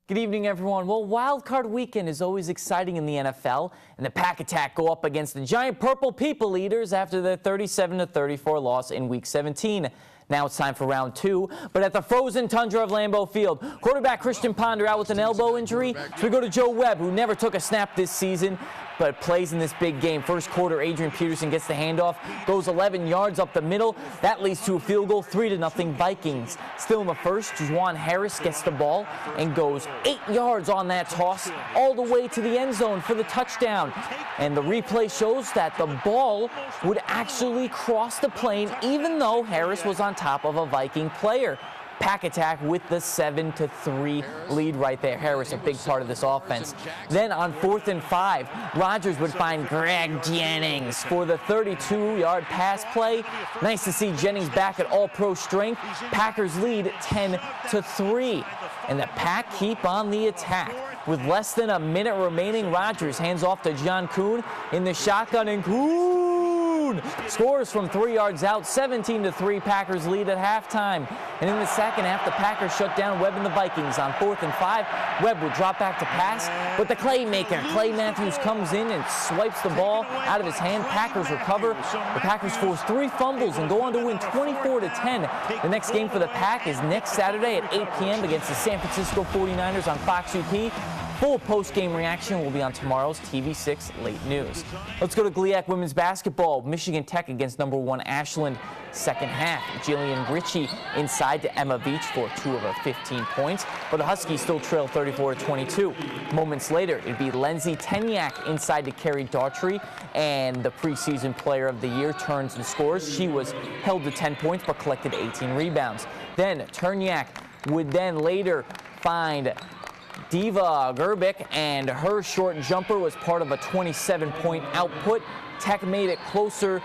Good evening, everyone. Well, Wild Card Weekend is always exciting in the NFL, and the Pack Attack go up against the Giant Purple People Eaters after their 37-34 loss in Week 17. Now it's time for round two, but at the frozen tundra of Lambeau Field, quarterback Christian Ponder out with an elbow injury. So we go to Joe Webb, who never took a snap this season, but plays in this big game. First quarter, Adrian Peterson gets the handoff, goes 11 yards up the middle. That leads to a field goal, 3-0 Vikings. Still in the first, Juwan Harris gets the ball and goes 8 yards on that toss all the way to the end zone for the touchdown. And the replay shows that the ball would actually cross the plane even though Harris was on top of a Viking player. Pack Attack with the 7-3 lead right there. Harris, a big part of this offense. Then on 4th and 5, Rodgers would find Greg Jennings for the 32-yard pass play. Nice to see Jennings back at all-pro strength. Packers lead 10-3. And the Pack keep on the attack. With less than a minute remaining, Rodgers hands off to John Kuhn in the shotgun, and Kuhn scores from 3 yards out. 17-3, Packers lead at halftime. And in the second half, the Packers shut down Webb and the Vikings. On 4th and 5, Webb would drop back to pass, but the Claymaker, Clay Matthews, comes in and swipes the ball out of his hand. Packers recover. The Packers force 3 fumbles and go on to win 24-10. The next game for the Pack is next Saturday at 8 p.m. against the San Francisco 49ers on Fox UP. Full post-game reaction will be on tomorrow's TV6 Late News. Let's go to GLIAC women's basketball. Michigan Tech against number 1 Ashland. Second half, Jillian Ritchie inside to Emma Beach for 2 of her 15 points, but the Huskies still trail 34-22. Moments later, it'd be Lindsay Tenyak inside to Carrie Daughtry, and the preseason player of the year turns and scores. She was held to 10 points but collected 18 rebounds. Then Turnyak would then later find Diva Gerbic, and her short jumper was part of a 27-point output. Tech made it closer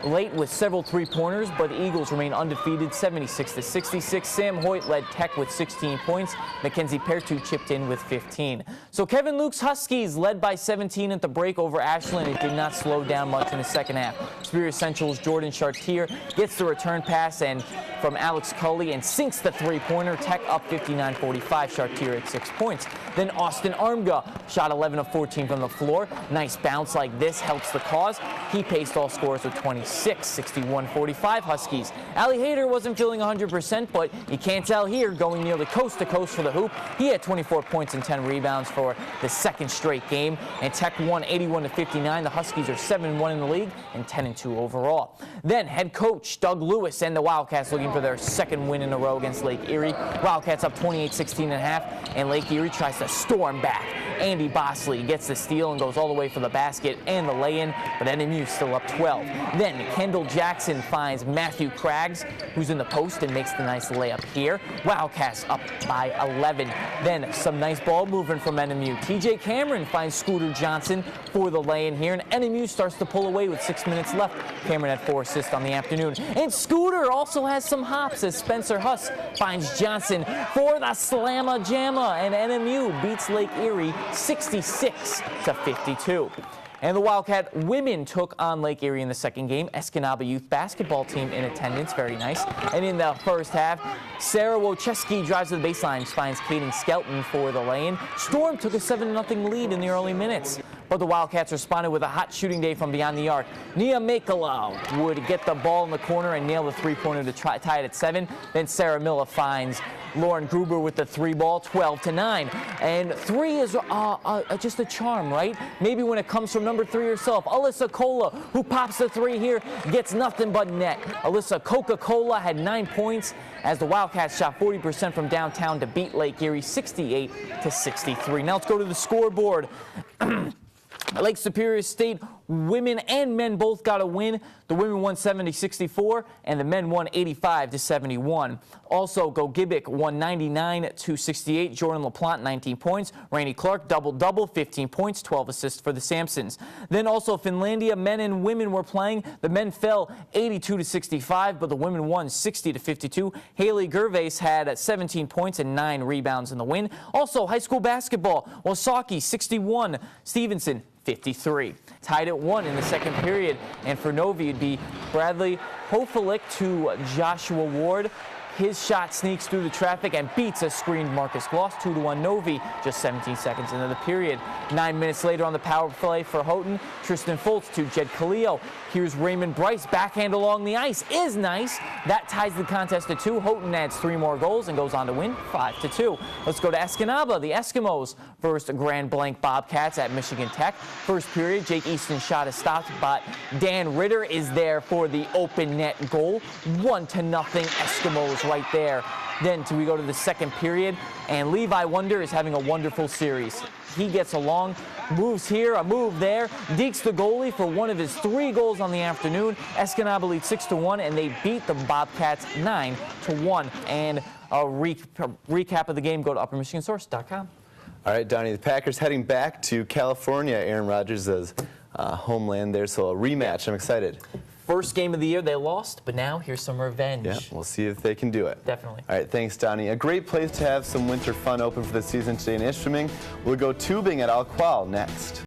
late with several three-pointers, but the Eagles remain undefeated, 76-66. Sam Hoyt led Tech with 16 points. Mackenzie Pertu chipped in with 15. So Kevin Luke's Huskies led by 17 at the break over Ashland. It did not slow down much in the second half. Superior Central's Jordan Chartier gets the return pass and from Alex Cully and sinks the three-pointer. Tech up 59-45. Chartier at 6 points. Then Austin Armga shot 11 of 14 from the floor. Nice bounce like this helps the cause. He paced all scores with 26. 61-45 Huskies. Ali Hayter wasn't feeling 100%, but you can't tell here, going nearly coast to coast for the hoop. He had 24 points and 10 rebounds for the second straight game, and Tech won 81-59. The Huskies are 7-1 in the league and 10-2 overall. Then head coach Doug Lewis and the Wildcats looking for their second win in a row against Lake Erie. Wildcats up 28-16 at half, and Lake Erie tries to storm back. Andy Bosley gets the steal and goes all the way for the basket and the lay-in, but NMU still up 12. Then Kendall Jackson finds Matthew Craggs, who's in the post, and makes the nice layup here. Wildcats up by 11. Then some nice ball movement from NMU. TJ Cameron finds Scooter Johnson for the lay-in here, and NMU starts to pull away with 6 minutes left. Cameron had 4 assists on the afternoon. And Scooter also has some hops as Spencer Huss finds Johnson for the slamma jamma, and NMU beats Lake Erie 66-52. And the Wildcat women took on Lake Erie in the second game. Escanaba youth basketball team in attendance, very nice. And in the first half, Sarah Wojcicki drives to the baseline, finds Kaden Skelton for the lay-in. Storm took a 7-0 lead in the early minutes, but the Wildcats responded with a hot shooting day from beyond the arc. Nia Makala would get the ball in the corner and nail the three-pointer to tie it at 7. Then Sarah Miller finds Lauren Gruber with the 3 ball, 12-9. And 3 is just a charm, right? Maybe when it comes from number 3 herself, Alyssa Cola, who pops the 3 here, gets nothing but net. Alyssa Coca-Cola had 9 points as the Wildcats shot 40% from downtown to beat Lake Erie 68-63. Now let's go to the scoreboard. Lake Superior State women and men both got a win. The women won 70-64 and the men won 85-71. Also, Gogibic won 99-68. Jordan LaPlante 19 points. Rainey Clark double-double, 15 points, 12 assists for the Sampsons. Then also Finlandia men and women were playing. The men fell 82-65, but the women won 60-52. Haley Gervais had 17 points and 9 rebounds in the win. Also, high school basketball, Wasaki 61, Stevenson 53. Tied at 1 in the second period, and for Novi it'd be Bradley Hofalik to Joshua Ward. His shot sneaks through the traffic and beats a screened Marcus Gloss 2-1 Novi just 17 seconds into the period. 9 minutes later on the power play for Houghton, Tristan Foltz to Jed Khalil. Here's Raymond Bryce, backhand along the ice is nice. That ties the contest to 2. Houghton adds 3 more goals and goes on to win 5-2. Let's go to Escanaba. The Eskimos versus Grand Blanc Bobcats at Michigan Tech. First period, Jake Easton's shot is stopped, but Dan Ritter is there for the open net goal. 1-0 Eskimos right there. Then we go to the second period, and Levi Wonder is having a wonderful series. He gets along, moves here, a move there, dekes the goalie for one of his 3 goals on the afternoon. Escanaba leads 6-1, and they beat the Bobcats 9-1. And a recap of the game, go to uppermichigansource.com. All right, Donnie, the Packers heading back to California. Aaron Rodgers' homeland there, so a rematch. I'm excited. First game of the year, they lost, but now here's some revenge. Yeah, we'll see if they can do it. Definitely. All right, thanks, Donnie. A great place to have some winter fun open for the season today in Ishpeming. We'll go tubing at Alqual next.